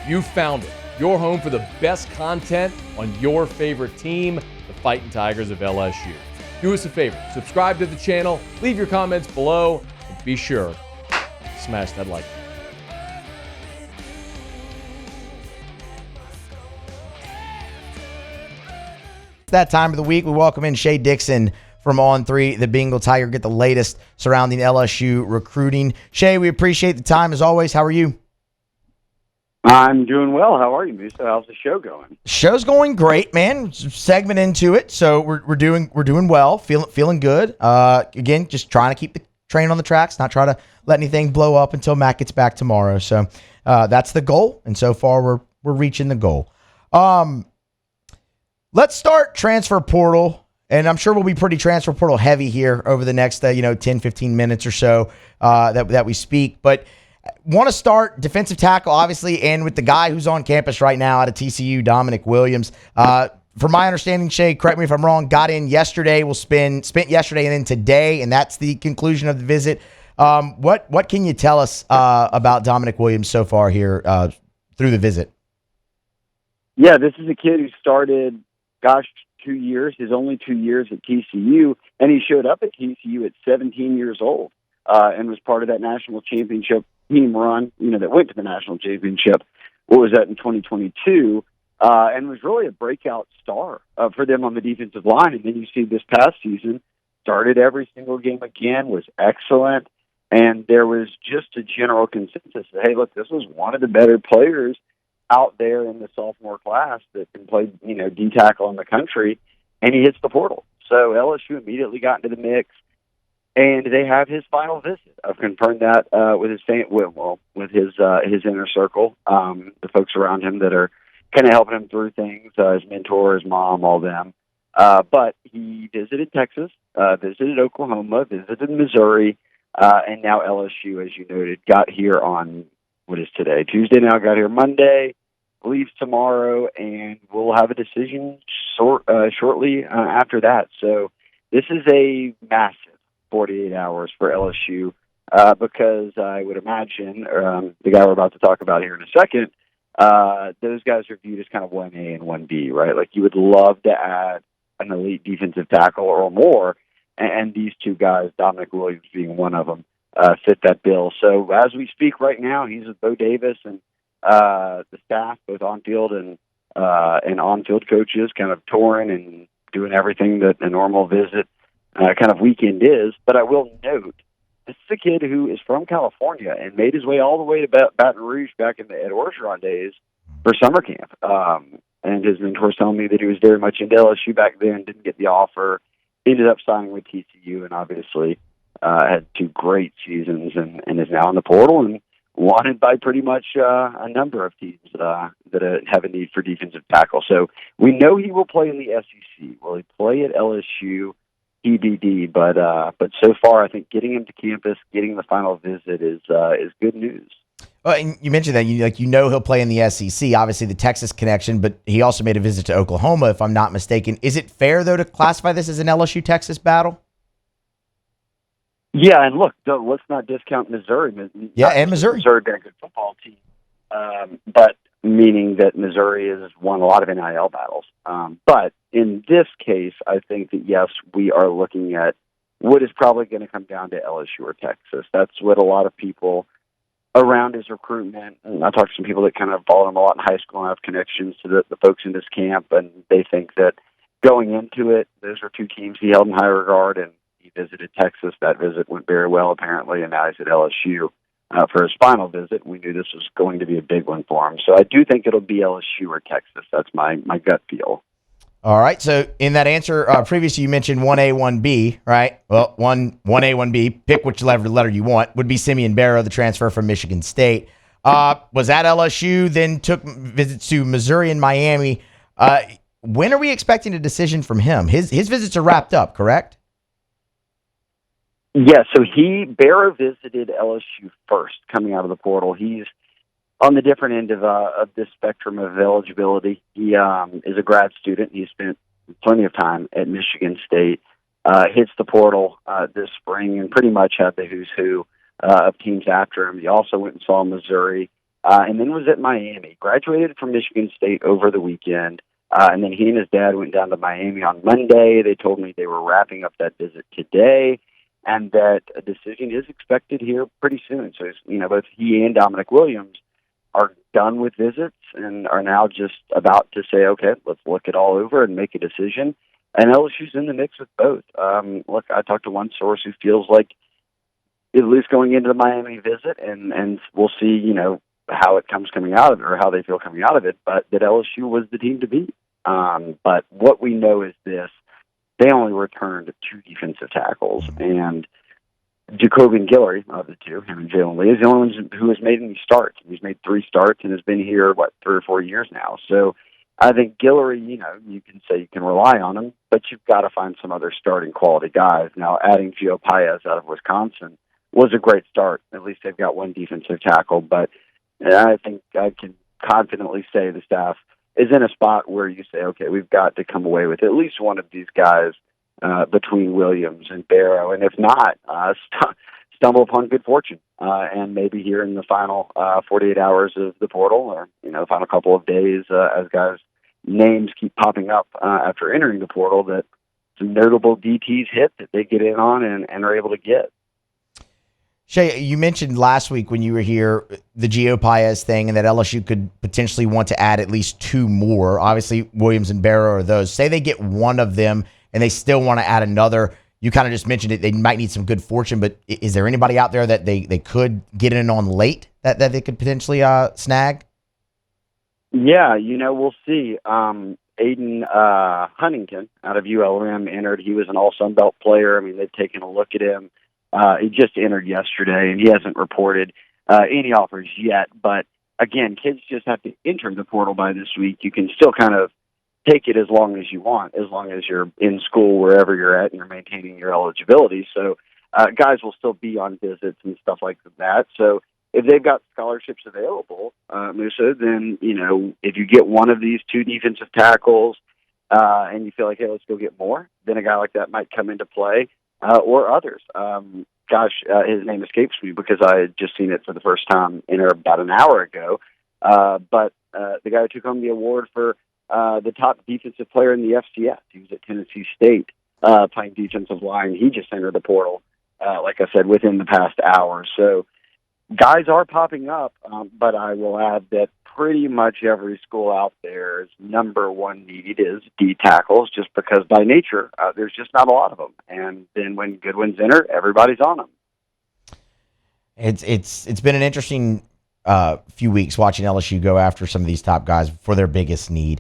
You found it. Your home for the best content on your favorite team, the Fighting Tigers of LSU. Do us a favor. Subscribe to the channel. Leave your comments below. And be sure to smash that like button. That time of the week, we welcome in Shea Dixon from On3, the Bengal Tiger. Get the latest surrounding LSU recruiting. Shea, we appreciate the time as always. How are you? I'm doing well. How are you, Musa? How's the show going? Show's going great, man. Segment into it, so we're doing well. Feeling good. Again, just trying to keep the train on the tracks, not try to let anything blow up until Matt gets back tomorrow. So that's the goal, and so far we're reaching the goal. Let's start transfer portal, and I'm sure we'll be pretty transfer portal heavy here over the next 10, 15 minutes or so that we speak. But want to start defensive tackle, obviously, and with the guy who's on campus right now out of TCU, Dominic Williams. From my understanding, Shea, correct me if I'm wrong, got in yesterday, spent yesterday and then today, and that's the conclusion of the visit. What can you tell us about Dominic Williams so far here through the visit? Yeah, this is a kid who started, 2 years, his only 2 years at TCU, and he showed up at TCU at 17 years old and was part of that national championship team run, that went to the national championship. What was that in 2022? And was really a breakout star for them on the defensive line. And then you see this past season, started every single game again, was excellent. And there was just a general consensus that, hey, look, this was one of the better players out there in the sophomore class that can play, D-tackle in the country. And he hits the portal. So LSU immediately got into the mix. And they have his final visit. I've confirmed that with his inner circle, the folks around him that are kind of helping him through things, his mentor, his mom, all them. But he visited Texas, visited Oklahoma, visited Missouri, and now LSU, as you noted, got here on, what is today? Tuesday now, got here Monday, leaves tomorrow, and we'll have a decision shortly after that. So this is a massive 48 hours for LSU because I would imagine the guy we're about to talk about here in a second, those guys are viewed as kind of 1A and 1B, right? Like you would love to add an elite defensive tackle or more, and these two guys, Dominic Williams being one of them, fit that bill. So as we speak right now, he's with Bo Davis and the staff, both on-field and on-field coaches, kind of touring and doing everything that a normal visit kind of weekend is. But I will note, this is a kid who is from California and made his way all the way to Baton Rouge back in the Ed Orgeron days for summer camp. And his mentor telling me that he was very much into LSU back then, didn't get the offer, ended up signing with TCU, and obviously had 2 great seasons and is now in the portal and wanted by pretty much a number of teams that have a need for defensive tackle. So we know he will play in the SEC. Will he play at LSU? TBD, but so far, I think getting him to campus, getting the final visit is good news. Well, and you mentioned that he'll play in the SEC. Obviously, the Texas connection, but he also made a visit to Oklahoma, if I'm not mistaken. Is it fair though to classify this as an LSU-Texas battle? Yeah, and look, let's not discount Missouri. And Missouri. Missouri being a good football team, but meaning that Missouri has won a lot of NIL battles. But in this case, I think that, yes, we are looking at what is probably going to come down to LSU or Texas. That's what a lot of people around his recruitment, and I talked to some people that kind of followed him a lot in high school and have connections to the folks in this camp, and they think that going into it, those are 2 teams he held in high regard, and he visited Texas. That visit went very well, apparently, and now he's at LSU. For his final visit, we knew this was going to be a big one for him. So I do think it'll be LSU or Texas. That's my gut feel. All right. So in that answer, previously you mentioned 1A, 1B, right? Well, 1A, 1B, pick which letter you want, would be Simeon Barrow, the transfer from Michigan State. Was at LSU, then took visits to Missouri and Miami. When are we expecting a decision from him? His visits are wrapped up, correct? Yeah, so Barrow visited LSU first coming out of the portal. He's on the different end of this spectrum of eligibility. He is a grad student. He spent plenty of time at Michigan State, hits the portal this spring, and pretty much had the who's who of teams after him. He also went and saw Missouri, and then was at Miami. Graduated from Michigan State over the weekend, and then he and his dad went down to Miami on Monday. They told me they were wrapping up that visit today, and that a decision is expected here pretty soon. So, both he and Dominic Williams are done with visits and are now just about to say, okay, let's look it all over and make a decision. And LSU's in the mix with both. Look, I talked to one source who feels like, at least going into the Miami visit, and we'll see, how it comes coming out of it, or how they feel coming out of it, but that LSU was the team to beat. But what we know is this: they only returned 2 defensive tackles, and Jacobian Guillory, of the two, him and Jalen Lee, is the only one who has made any starts. He's made 3 starts and has been here, 3 or 4 years now. So I think Guillory, you can say you can rely on him, but you've got to find some other starting quality guys. Now, adding Gio Paez out of Wisconsin was a great start. At least they've got 1 defensive tackle, but I think I can confidently say the staff is in a spot where you say, okay, we've got to come away with at least one of these guys between Williams and Barrow, and if not, stumble upon good fortune, and maybe here in the final 48 hours of the portal, or the final couple of days, as guys' names keep popping up after entering the portal, that some notable DTs hit that they get in on and are able to get. Shea, you mentioned last week when you were here the Gio Paez thing, and that LSU could potentially want to add at least 2 more. Obviously, Williams and Barrow are those. Say they get one of them, and they still want to add another. You kind of just mentioned it. They might need some good fortune, but is there anybody out there that they could get in on late that they could potentially snag? Yeah, we'll see. Aiden Huntington out of ULM entered. He was an all-Sun Belt player. I mean, they've taken a look at him. He just entered yesterday, and he hasn't reported any offers yet. But, again, kids just have to enter the portal by this week. You can still kind of take it as long as you want, as long as you're in school wherever you're at and you're maintaining your eligibility. So guys will still be on visits and stuff like that. So if they've got scholarships available, Musa, then, if you get one of these 2 defensive tackles and you feel like, hey, let's go get more, then a guy like that might come into play. Or others. His name escapes me because I had just seen it for the first time about an hour ago. But the guy who took home the award for the top defensive player in the FCS, he was at Tennessee State playing defensive line. He just entered the portal, like I said, within the past hour. So guys are popping up, but I will add that pretty much every school out there's number 1 need is D tackles, just because by nature there's just not a lot of them. And then when good ones enter, everybody's on them. It's been an interesting few weeks watching LSU go after some of these top guys for their biggest need.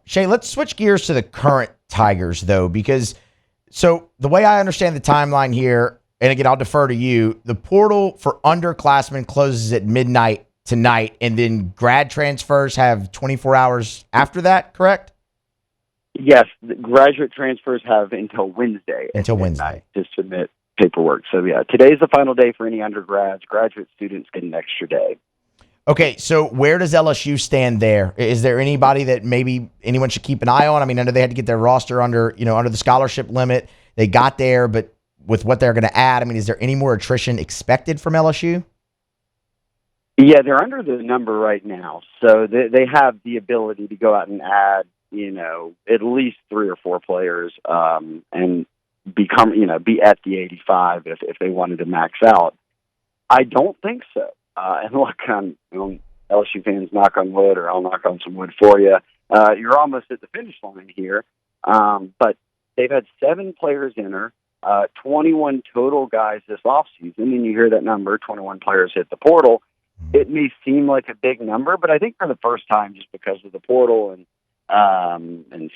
Shea, let's switch gears to the current Tigers, though, because so the way I understand the timeline here, and again, I'll defer to you, the portal for underclassmen closes at midnight tonight, and then grad transfers have 24 hours after that, correct? Yes, the graduate transfers have until Wednesday. To submit paperwork. So, yeah, today's the final day for any undergrads. Graduate students get an extra day. Okay, so where does LSU stand there? Is there anybody that maybe anyone should keep an eye on? I mean, I know they had to get their roster under the scholarship limit. They got there, but with what they're going to add, I mean, is there any more attrition expected from LSU? Yeah, they're under the number right now. So they have the ability to go out and add, at least 3 or 4 players and become, be at the 85 if they wanted to max out. I don't think so. And look, LSU fans, knock on wood, or I'll knock on some wood for you. You're almost at the finish line here. But they've had 7 players enter, 21 total guys this offseason. And you hear that number, 21 players hit the portal. It may seem like a big number, but I think for the first time, just because of the portal and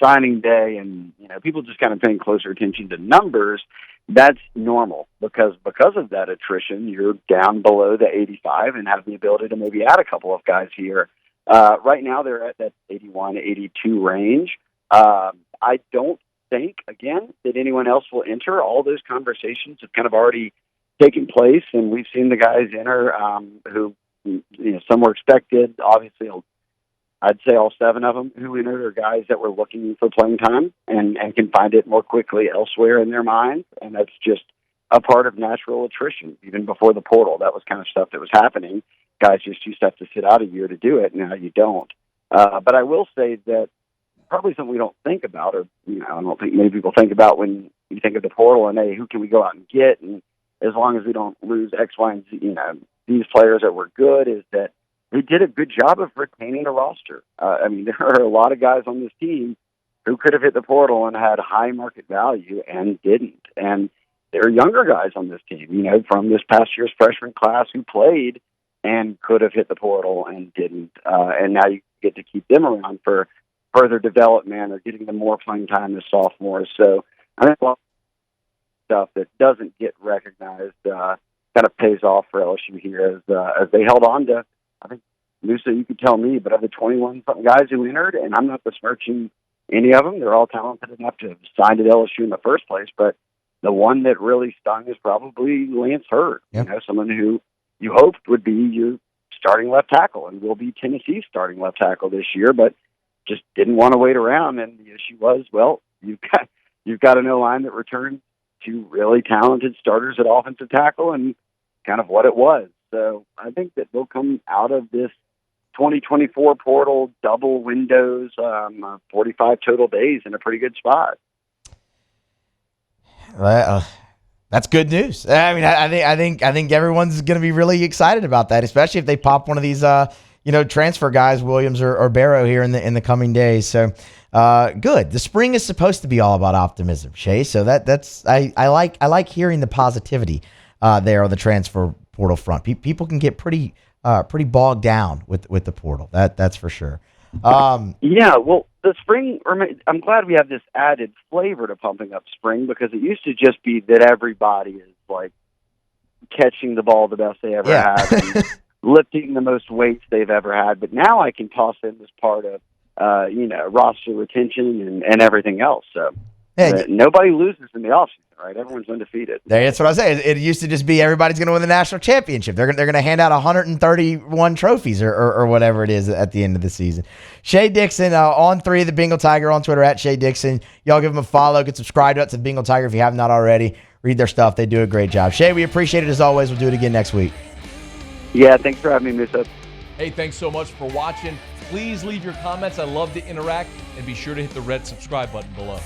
signing day, and people just kind of paying closer attention to numbers, that's normal because of that attrition, you're down below the 85 and have the ability to maybe add a couple of guys here. Right now, they're at that 81, 82 range. I don't think, again, that anyone else will enter. All those conversations have kind of already taken place, and we've seen the guys enter who. Some were expected. Obviously, I'd say all 7 of them who entered are guys that were looking for playing time and can find it more quickly elsewhere in their minds. And that's just a part of natural attrition. Even before the portal, that was kind of stuff that was happening. guys just used to have to sit out a year to do it. Now you don't. But I will say that probably something we don't think about, or I don't think many people think about when you think of the portal and, hey, who can we go out and get? And as long as we don't lose X, Y, and Z, these players that were good, is that they did a good job of retaining the roster. There are a lot of guys on this team who could have hit the portal and had high market value and didn't. And there are younger guys on this team, from this past year's freshman class who played and could have hit the portal and didn't. And now you get to keep them around for further development or getting them more playing time as sophomores. So I think a lot of stuff that doesn't get recognized kind of pays off for LSU here as they held on to, I think, Musa, you could tell me, but of the 21-something guys who entered, and I'm not besmirching any of them, they're all talented enough to have signed at LSU in the first place, but the one that really stung is probably Lance Hurd, someone who you hoped would be your starting left tackle and will be Tennessee's starting left tackle this year, but just didn't want to wait around. And the issue was, well, you've got an O-line that returned two really talented starters at offensive tackle, and kind of what it was. So I think that they'll come out of this 2024 portal, double windows, 45 total days in a pretty good spot. That's good news. I think everyone's going to be really excited about that, especially if they pop one of these, transfer guys, Williams or Barrow, here in the coming days. So, good. The spring is supposed to be all about optimism, Shea. So I like hearing the positivity there on the transfer portal front. People can get pretty bogged down with the portal. That's for sure. Well, the spring, I'm glad we have this added flavor to pumping up spring, because it used to just be that everybody is like catching the ball the best they ever have and lifting the most weights they've ever had. But now I can toss in this part of, roster retention and everything else. So nobody loses in the offseason, right? Everyone's undefeated. That's what I was saying. It used to just be everybody's going to win the national championship. They're going to hand out 131 trophies or whatever it is at the end of the season. Shea Dixon, On3, the Bengal Tiger, on Twitter at Shea Dixon. Y'all give them a follow. Get subscribed to the Bengal Tiger if you have not already. Read their stuff. They do a great job. Shea, we appreciate it as always. We'll do it again next week. Yeah, thanks for having me, Musa. Hey, thanks so much for watching. Please leave your comments. I love to interact, and be sure to hit the red subscribe button below.